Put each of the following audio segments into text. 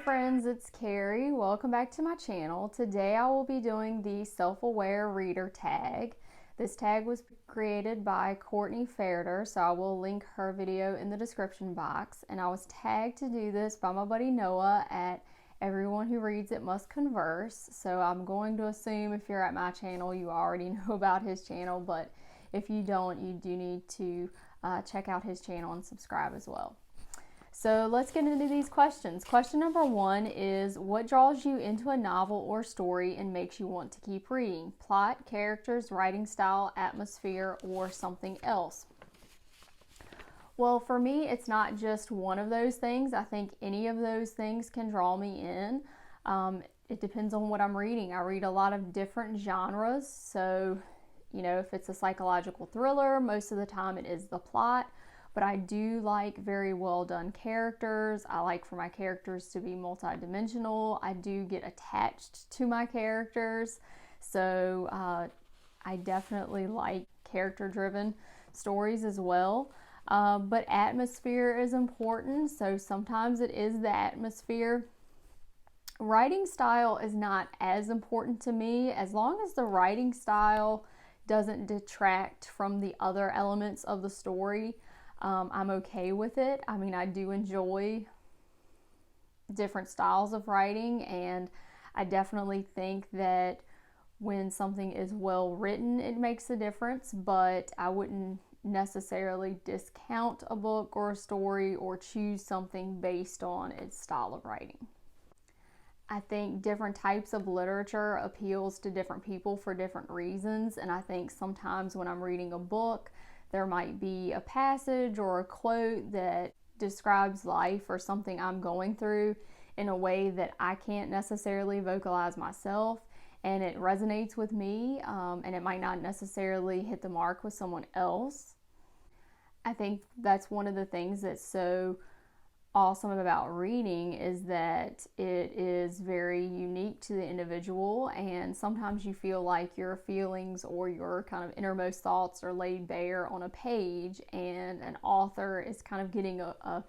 friends, it's Carrie. Welcome back to my channel. Today I will be doing the self-aware reader tag. This tag was created by Courtney Fairder, so I will link her video in the description box. And I was tagged to do this by my buddy Noah at Everyone Who Reads It Must Converse. So I'm going to assume if you're at my channel, you already know about his channel, but if you don't, you do need to check out his channel and subscribe as well. So let's get into these questions. Question number 1 is, what draws you into a novel or story and makes you want to keep reading? Plot, characters, writing style, atmosphere, or something else? Well, for me, it's not just one of those things. I think any of those things can draw me in. It depends on what I'm reading. I read a lot of different genres. So, if it's a psychological thriller, most of the time it is the plot. But I do like very well done characters. I like for my characters to be multidimensional. I do get attached to my characters. So I definitely like character-driven stories as well. But atmosphere is important. So sometimes it is the atmosphere. Writing style is not as important to me as long as the writing style doesn't detract from the other elements of the story. I'm okay with it. I mean, I do enjoy different styles of writing, and I definitely think that when something is well written, it makes a difference, but I wouldn't necessarily discount a book or a story or choose something based on its style of writing. I think different types of literature appeals to different people for different reasons, and I think sometimes when I'm reading a book, there might be a passage or a quote that describes life or something I'm going through in a way that I can't necessarily vocalize myself, and it resonates with me, and it might not necessarily hit the mark with someone else. I think that's one of the things that's so awesome about reading is that it is very unique to the individual, and sometimes you feel like your feelings or your kind of innermost thoughts are laid bare on a page, and an author is kind of getting a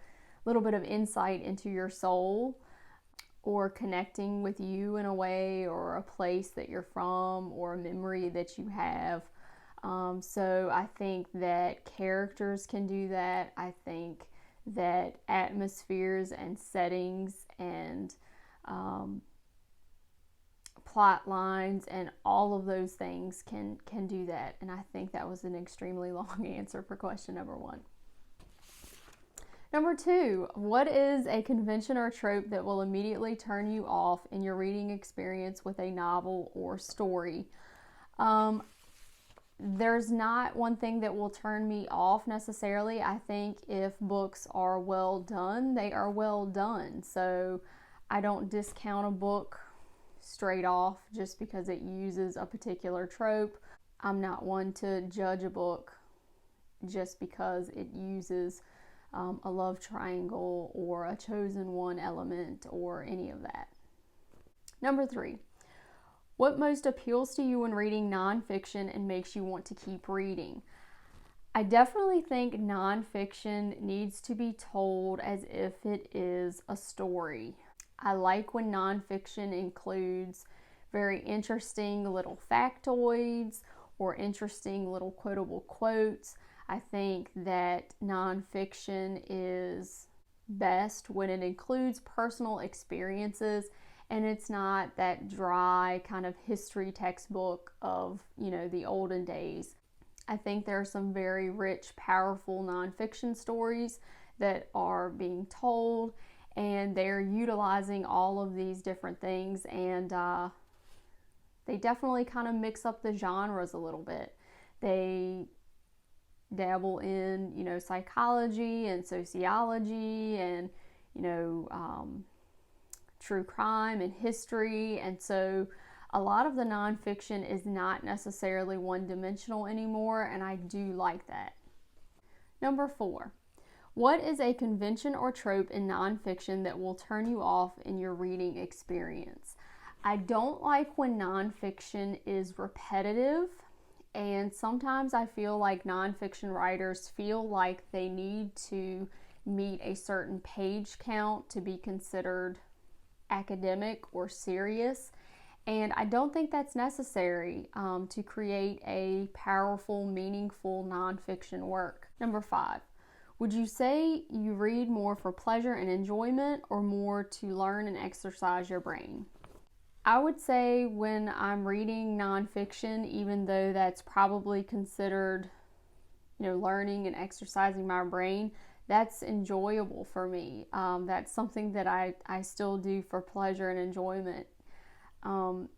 little bit of insight into your soul or connecting with you in a way, or a place that you're from, or a memory that you have. So I think that characters can do that. I think that atmospheres and settings and plot lines and all of those things can do that. And I think that was an extremely long answer for question number 1. Number 2, what is a convention or trope that will immediately turn you off in your reading experience with a novel or story? There's not one thing that will turn me off necessarily. I think if books are well done, they are well done. So I don't discount a book straight off just because it uses a particular trope. I'm not one to judge a book just because it uses a love triangle or a chosen one element or any of that. Number 3. What most appeals to you when reading nonfiction and makes you want to keep reading? I definitely think nonfiction needs to be told as if it is a story. I like when nonfiction includes very interesting little factoids or interesting little quotable quotes. I think that nonfiction is best when it includes personal experiences, and it's not that dry kind of history textbook of, the olden days. I think there are some very rich, powerful nonfiction stories that are being told, and they're utilizing all of these different things, and they definitely kind of mix up the genres a little bit. They dabble in, psychology and sociology and, true crime and history, and so a lot of the nonfiction is not necessarily one-dimensional anymore, and I do like that. Number 4, what is a convention or trope in nonfiction that will turn you off in your reading experience? I don't like when nonfiction is repetitive, and sometimes I feel like nonfiction writers feel like they need to meet a certain page count to be considered academic or serious. And I don't think that's necessary to create a powerful, meaningful nonfiction work. Number 5, would you say you read more for pleasure and enjoyment or more to learn and exercise your brain? I would say when I'm reading nonfiction, even though that's probably considered, learning and exercising my brain, that's enjoyable for me. That's something that I still do for pleasure and enjoyment.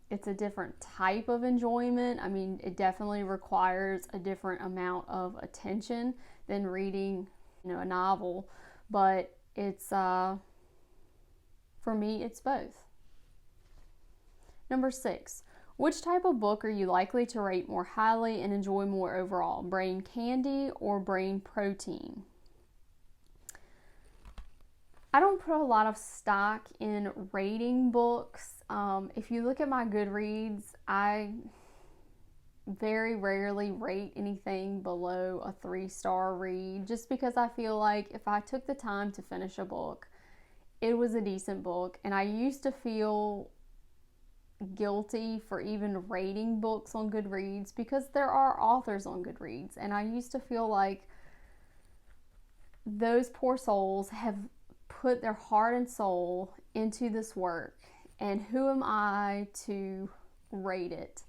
It's a different type of enjoyment. I mean, it definitely requires a different amount of attention than reading, a novel, but it's, for me, it's both. Number 6, which type of book are you likely to rate more highly and enjoy more overall? Brain candy or brain protein? I don't put a lot of stock in rating books. If you look at my Goodreads, I very rarely rate anything below a 3-star read, just because I feel like if I took the time to finish a book, it was a decent book. And I used to feel guilty for even rating books on Goodreads because there are authors on Goodreads, and I used to feel like those poor souls have put their heart and soul into this work, and who am I to rate it?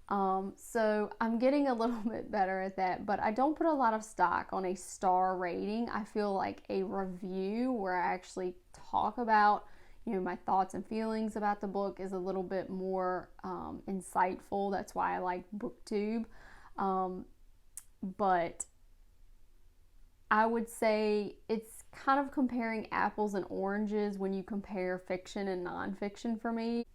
So I'm getting a little bit better at that, but I don't put a lot of stock on a star rating. I feel like a review where I actually talk about, my thoughts and feelings about the book is a little bit more insightful. That's why I like BookTube. But I would say it's kind of comparing apples and oranges when you compare fiction and nonfiction for me.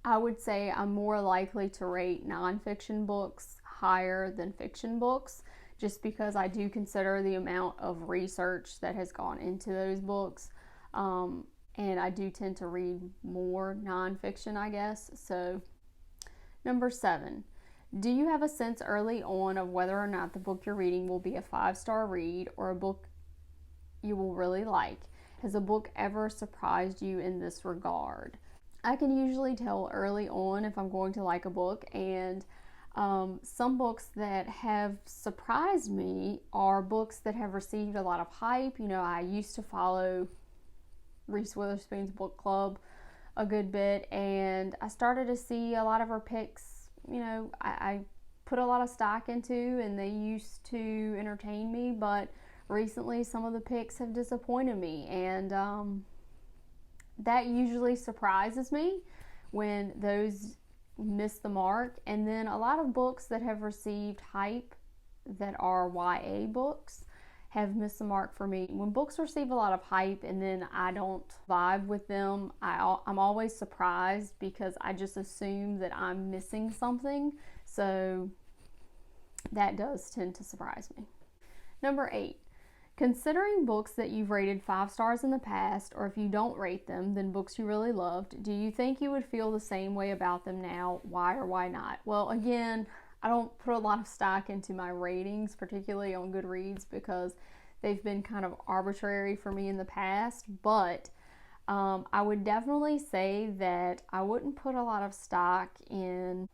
I would say I'm more likely to rate nonfiction books higher than fiction books, just because I do consider the amount of research that has gone into those books. And I do tend to read more nonfiction, I guess. So, number 7, do you have a sense early on of whether or not the book you're reading will be a 5-star read or a book you will really like? Has a book ever surprised you in this regard? I can usually tell early on if I'm going to like a book, and some books that have surprised me are books that have received a lot of hype. I used to follow Reese Witherspoon's book club a good bit, and I started to see a lot of her picks, I put a lot of stock into, and they used to entertain me, but recently some of the picks have disappointed me, and that usually surprises me when those miss the mark. And then a lot of books that have received hype that are YA books have missed the mark for me. When books receive a lot of hype and then I don't vibe with them, I'm always surprised because I just assume that I'm missing something. So that does tend to surprise me. Number 8, considering books that you've rated 5 stars in the past, or if you don't rate them, then books you really loved, do you think you would feel the same way about them now? Why or why not? Well, again, I don't put a lot of stock into my ratings, particularly on Goodreads, because they've been kind of arbitrary for me in the past, but I would definitely say that I wouldn't put a lot of stock in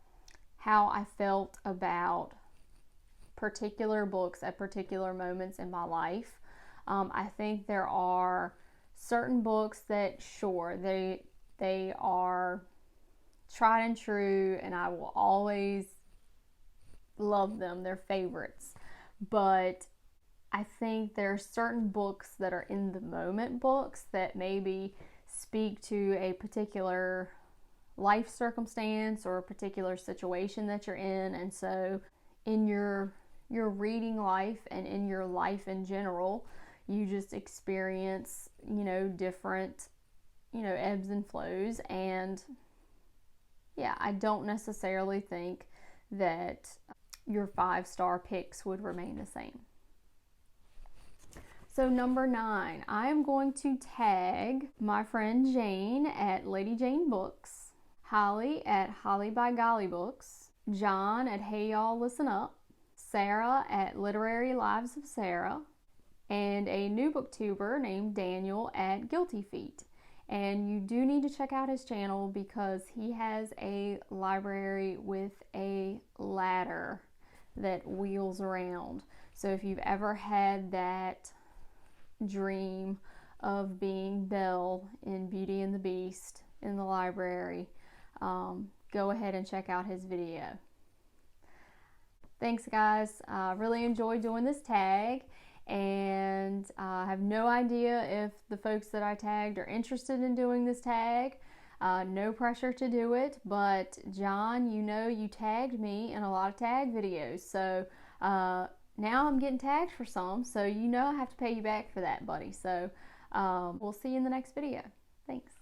how I felt about particular books at particular moments in my life. I think there are certain books that, sure, they are tried and true, and I will always love them. They're favorites. But I think there are certain books that are in the moment books that maybe speak to a particular life circumstance or a particular situation that you're in. And so in your reading life and in your life in general, you just experience, different, ebbs and flows. And yeah, I don't necessarily think that your 5-star picks would remain the same. So number 9, I am going to tag my friend Jane at Lady Jane Books, Holly at Holly by Golly Books, John at Hey Y'all Listen Up, Sarah at Literary Lives of Sarah, and a new booktuber named Daniel at Guilty Feet. And you do need to check out his channel because he has a library with a ladder that wheels around. So if you've ever had that dream of being Belle in Beauty and the Beast in the library, go ahead and check out his video. Thanks guys, I really enjoyed doing this tag, and I have no idea if the folks that I tagged are interested in doing this tag. No pressure to do it, but John, you know you tagged me in a lot of tag videos, so now I'm getting tagged for some, so you know I have to pay you back for that, buddy. So we'll see you in the next video. Thanks.